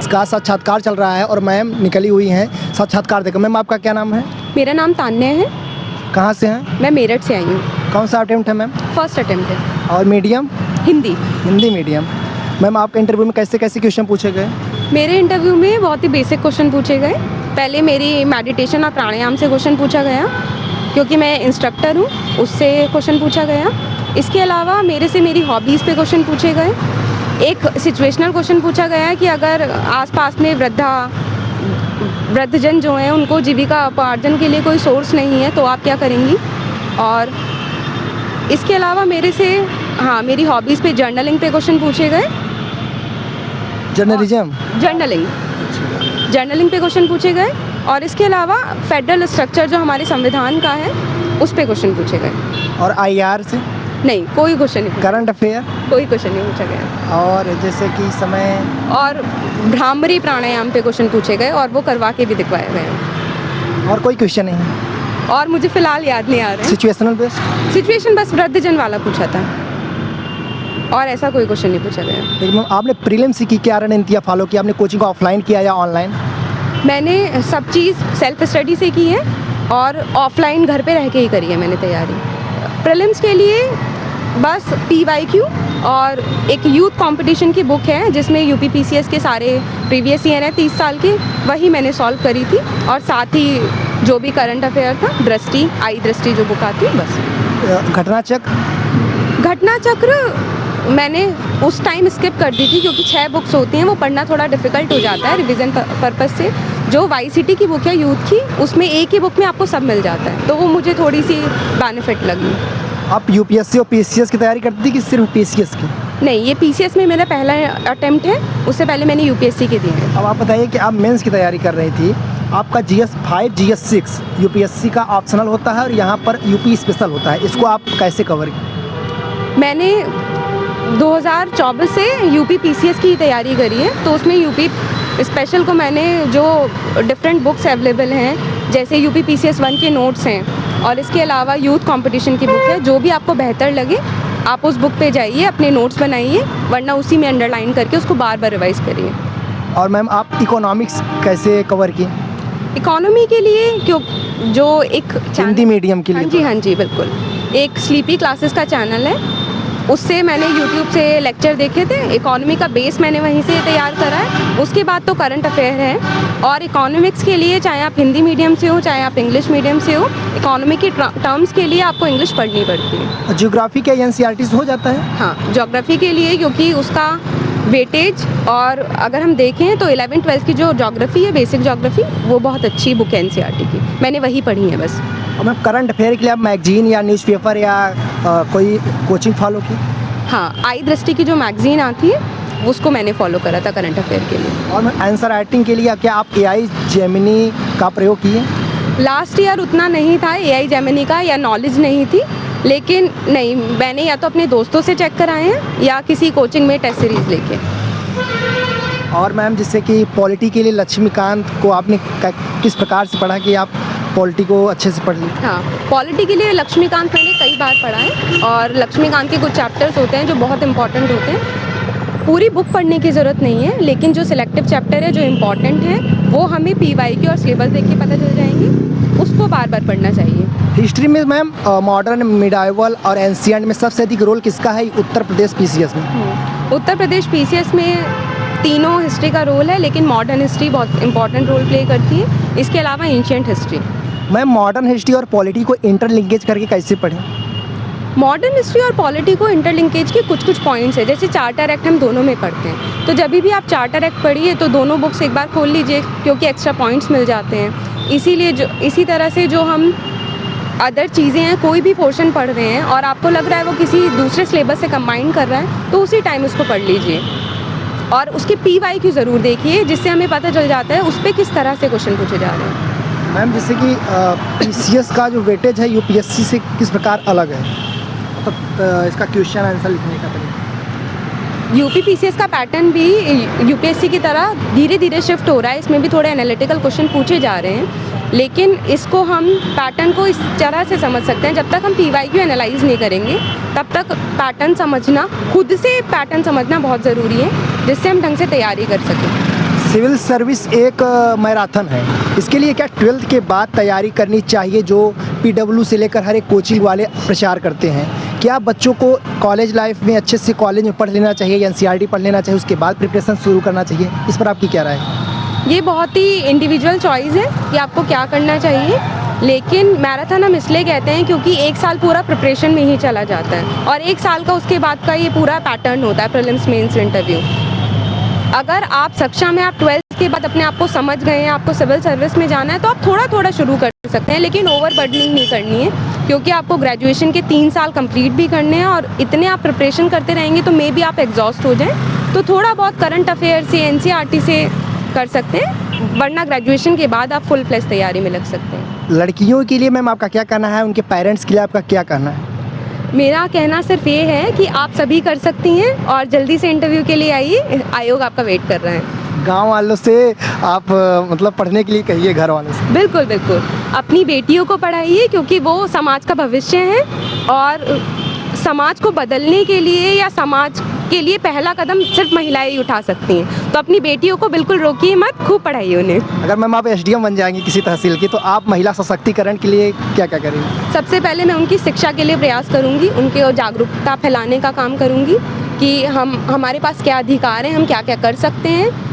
जिसका साक्षात्कार चल रहा है और मैम निकली हुई हैं साक्षात्कार देकर। मैम आपका क्या नाम है? मेरा नाम तान्या है। कहाँ से हैं? मैं मेरठ से आई हूँ। कौन सा अटेम्प्ट है मैम? फर्स्ट अटेम्प्ट है। और medium? Hindi. Hindi medium. Ma'am आपके इंटरव्यू में कैसे कैसे क्वेश्चन पूछे गए? मेरे इंटरव्यू में बहुत ही बेसिक क्वेश्चन पूछे गए। पहले मेरी मेडिटेशन और प्राणायाम से क्वेश्चन पूछा गया, क्योंकि मैं इंस्ट्रक्टर हूँ, उससे क्वेश्चन पूछा गया। इसके अलावा मेरे से मेरी हॉबीज़ पे क्वेश्चन पूछे गए। एक सिचुएशनल क्वेश्चन पूछा गया कि अगर आसपास में वृद्धजन जो हैं उनको जीविका उपार्जन के लिए कोई सोर्स नहीं है तो आप क्या करेंगी। और इसके अलावा मेरे से मेरी हॉबीज़ पे जर्नलिंग पे क्वेश्चन पूछे गए। जर्नलिज्म? जर्नलिंग पे क्वेश्चन पूछे गए। और इसके अलावा फेडरल स्ट्रक्चर जो हमारे संविधान का है उस पे क्वेश्चन पूछे गए। और IR से? नहीं, कोई क्वेश्चन नहीं। Current affair? कोई क्वेश्चन नहीं पूछा गया। और जैसे कि समय और भ्रामरी प्राणायाम पे क्वेश्चन पूछे गए और वो करवा के भी दिखवाए गए। और कोई क्वेश्चन नहीं? और मुझे फ़िलहाल याद नहीं आ रहा है। Situational based? सिचुएशन बस वृद्धजन वाला पूछा था और ऐसा कोई क्वेश्चन नहीं पूछा गया। लेकिन मैम आपने प्रीलिम्स की क्या रणनीतियाँ फॉलो की? आपने कोचिंग को ऑफलाइन किया या ऑनलाइन? मैंने सब चीज़ सेल्फ स्टडी से की है और ऑफलाइन घर पे रह के ही करी है मैंने तैयारी। प्रीलिम्स के लिए बस PYQ और एक यूथ कंपटीशन की बुक है जिसमें UP-PCS के सारे प्रीवियस ईयर है 30 साल की, वही मैंने सॉल्व करी थी। और साथ ही जो भी करंट अफेयर था, दृष्टि, आई दृष्टि जो बुक आती है, बस। घटना चक्र मैंने उस टाइम स्किप कर दी थी क्योंकि 6 बुक्स होती हैं, वो पढ़ना थोड़ा डिफ़िकल्ट हो जाता है रिवीजन पर्पज़ से। जो YCT की बुक है यूथ की, उसमें एक ही बुक में आपको सब मिल जाता है, तो वो मुझे थोड़ी सी बेनिफिट लगी। आप UPSC और PCS की तैयारी करती थी कि सिर्फ PCS की? नहीं, ये PCS में मेरा पहला अटेम्प्ट है, उससे पहले मैंने UPSC के दिए हैं। अब आप बताइए कि आप मेंस की तैयारी कर रही थी, आपका GS5 GS6 UPSC का ऑप्शनल होता है और यहाँ पर UP स्पेशल होता है, इसको आप कैसे कवर किए? मैंने 2024 से UP-PCS की तैयारी करी है, तो उसमें UP स्पेशल को मैंने जो डिफरेंट बुक्स अवेलेबल हैं, जैसे UP-PCS 1 के नोट्स हैं और इसके अलावा यूथ कंपटीशन की बुक है, जो भी आपको बेहतर लगे आप उस बुक पे जाइए, अपने नोट्स बनाइए, वरना उसी में अंडरलाइन करके उसको बार बार रिवाइज़ करिए। और मैम आप इकोनॉमिक्स कैसे कवर की? इकोनॉमी के लिए क्यों जो एक हिंदी मीडियम के लिए? हाँ जी बिल्कुल। एक स्लीपी क्लासेस का चैनल है, उससे मैंने YouTube से लेक्चर देखे थे। इकोनॉमी का बेस मैंने वहीं से तैयार करा है। उसके बाद तो करंट अफेयर है। और इकोनॉमिक्स के लिए चाहे आप हिंदी मीडियम से हो चाहे आप इंग्लिश मीडियम से हो, इकोनॉमी की टर्म्स के लिए आपको इंग्लिश पढ़नी पड़ती है। ज्योग्राफी क्या NCERT से हो जाता है? हाँ, ज्योग्राफी के लिए, क्योंकि उसका वेटेज, और अगर हम देखें तो 11th-12th की जो ज्योग्राफी है, बेसिक ज्योग्राफी, वो बहुत अच्छी बुक है NCERT की, मैंने वही पढ़ी है बस। और मैम करंट अफेयर के लिए आप मैगजीन या न्यूज़पेपर या कोई कोचिंग फॉलो की? हाँ, आई दृष्टि की जो मैगजीन आती है उसको मैंने फॉलो करा था करंट अफेयर के लिए। और मैम आंसर राइटिंग के लिए क्या आप AI जेमिनी का प्रयोग किए? लास्ट ईयर उतना नहीं था AI जेमिनी का, या नॉलेज नहीं थी, लेकिन नहीं, मैंने या तो अपने दोस्तों से चेक कराए हैं या किसी कोचिंग में टेस्ट सीरीज़ लेके। और मैम जैसे कि पॉलिटी के लिए लक्ष्मीकांत को आपने किस प्रकार से पढ़ा कि आप पॉलिटी को अच्छे से पढ़ ली? हाँ, पॉलिटी के लिए लक्ष्मीकांत मैंने कई बार पढ़ा है और लक्ष्मीकांत के कुछ चैप्टर्स होते हैं जो बहुत इंपॉर्टेंट होते हैं। पूरी बुक पढ़ने की ज़रूरत नहीं है, लेकिन जो सिलेक्टिव चैप्टर है जो इम्पॉर्टेंट है वो हमें PYQ और सिलेबस देख के पता चल जाएंगे, उसको बार बार पढ़ना चाहिए। हिस्ट्री में मैम मॉडर्न, मिडाइवल और एंशिएंट में सबसे अधिक रोल किसका है उत्तर प्रदेश PCS में? उत्तर प्रदेश PCS में तीनों हिस्ट्री का रोल है, लेकिन मॉडर्न हिस्ट्री बहुत इंपॉर्टेंट रोल प्ले करती है। इसके अलावा ancient history. Ma'am modern history और पॉलिटी को इंटरलिंकेज करके कैसे पढ़ें? मॉडर्न हिस्ट्री और पॉलिटी को इंटरलिंकेज के कुछ पॉइंट्स है, जैसे चार्टर एक्ट हम दोनों में पढ़ते हैं, तो जब भी आप चार्टर एक्ट पढ़िए तो दोनों बुक्स एक बार खोल लीजिए, क्योंकि एक्स्ट्रा पॉइंट्स मिल जाते हैं। इसी तरह से जो हम अदर चीज़ें हैं, कोई भी पोर्शन पढ़ रहे हैं और आपको लग रहा है वो किसी दूसरे सिलेबस से कंबाइन कर रहा है, तो उसी टाइम उसको पढ़ लीजिए। और उसके PYQ ज़रूर देखिए, जिससे हमें पता चल जाता है उस पर किस तरह से क्वेश्चन पूछे जा रहे हैं। मैम जैसे कि PCS का जो वेटेज है UPSC से किस प्रकार अलग है, मतलब इसका क्वेश्चन आंसर लिखने का तरीका? UP-PCS का पैटर्न भी UPSC की तरह धीरे धीरे शिफ्ट हो रहा है। इसमें भी थोड़े एनालिटिकल क्वेश्चन पूछे जा रहे हैं, लेकिन इसको हम पैटर्न को इस तरह से समझ सकते हैं, जब तक हम PYQ एनालाइज नहीं करेंगे तब तक पैटर्न समझना, खुद से पैटर्न समझना बहुत ज़रूरी है, जिससे हम ढंग से तैयारी कर सकें। सिविल सर्विस एक मैराथन है, इसके लिए क्या 12th के बाद तैयारी करनी चाहिए जो PW से लेकर हर एक कोचिंग वाले प्रचार करते हैं? क्या बच्चों को कॉलेज लाइफ में अच्छे से कॉलेज में पढ़ लेना चाहिए या NCERT पढ़ लेना चाहिए, उसके बाद प्रिपरेशन शुरू करना चाहिए? इस पर आपकी क्या राय है? ये बहुत ही इंडिविजुअल चॉइस है कि आपको क्या करना चाहिए, लेकिन मैराथन हम इसलिए कहते हैं क्योंकि एक साल पूरा प्रिपरेशन में ही चला जाता है और एक साल का उसके बाद का ये पूरा पैटर्न होता है, प्रीलिम्स मेंस इंटरव्यू। अगर आप सक्षम हैं, आप 12th के बाद अपने आप को समझ गए हैं, आपको सिविल सर्विस में जाना है, तो आप थोड़ा थोड़ा शुरू कर सकते हैं, लेकिन ओवर बर्डनिंग नहीं करनी है क्योंकि आपको ग्रेजुएशन के 3 साल कंप्लीट भी करने हैं और इतने आप प्रिपरेशन करते रहेंगे तो मे बी आप एग्जॉस्ट हो जाएं। तो थोड़ा बहुत करंट अफेयर से, NCERT से कर सकते हैं, वरना ग्रेजुएशन के बाद आप फुल फ्लेज तैयारी में लग सकते हैं। लड़कियों के लिए मैम आपका क्या कहना है, उनके पेरेंट्स के लिए आपका क्या कहना है? मेरा कहना सिर्फ ये है कि आप सभी कर सकती हैं और जल्दी से इंटरव्यू के लिए आइए, आयोग आपका वेट कर रहा है। गांव वालों से आप मतलब पढ़ने के लिए कहिए, घर वालों से। बिल्कुल बिल्कुल, अपनी बेटियों को पढ़ाइए क्योंकि वो समाज का भविष्य है और समाज को बदलने के लिए या समाज के लिए पहला कदम सिर्फ महिलाएं ही उठा सकती हैं। तो अपनी बेटियों को बिल्कुल रोकिए मत, खूब पढ़ाइए उन्हें। अगर मैम आप SDM बन जाएंगी किसी तहसील की, तो आप महिला सशक्तिकरण के लिए क्या क्या करेंगी? सबसे पहले मैं उनकी शिक्षा के लिए प्रयास करूंगी, उनके जागरूकता फैलाने का काम करूंगी कि हमारे पास क्या अधिकार हैं, हम क्या क्या कर सकते हैं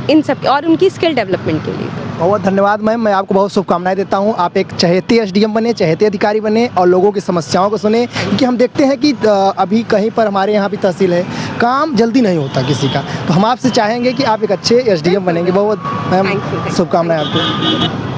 इन सब, और उनकी स्किल डेवलपमेंट के लिए। बहुत धन्यवाद मैम, मैं आपको बहुत शुभकामनाएं देता हूं। आप एक चहेते SDM बने, चहेते अधिकारी बने और लोगों की समस्याओं को सुने, क्योंकि हम देखते हैं कि अभी कहीं पर हमारे यहाँ भी तहसील है, काम जल्दी नहीं होता किसी का, तो हम आपसे चाहेंगे कि आप एक अच्छे SDM बनेंगे। बहुत मैम शुभकामनाएं आपको।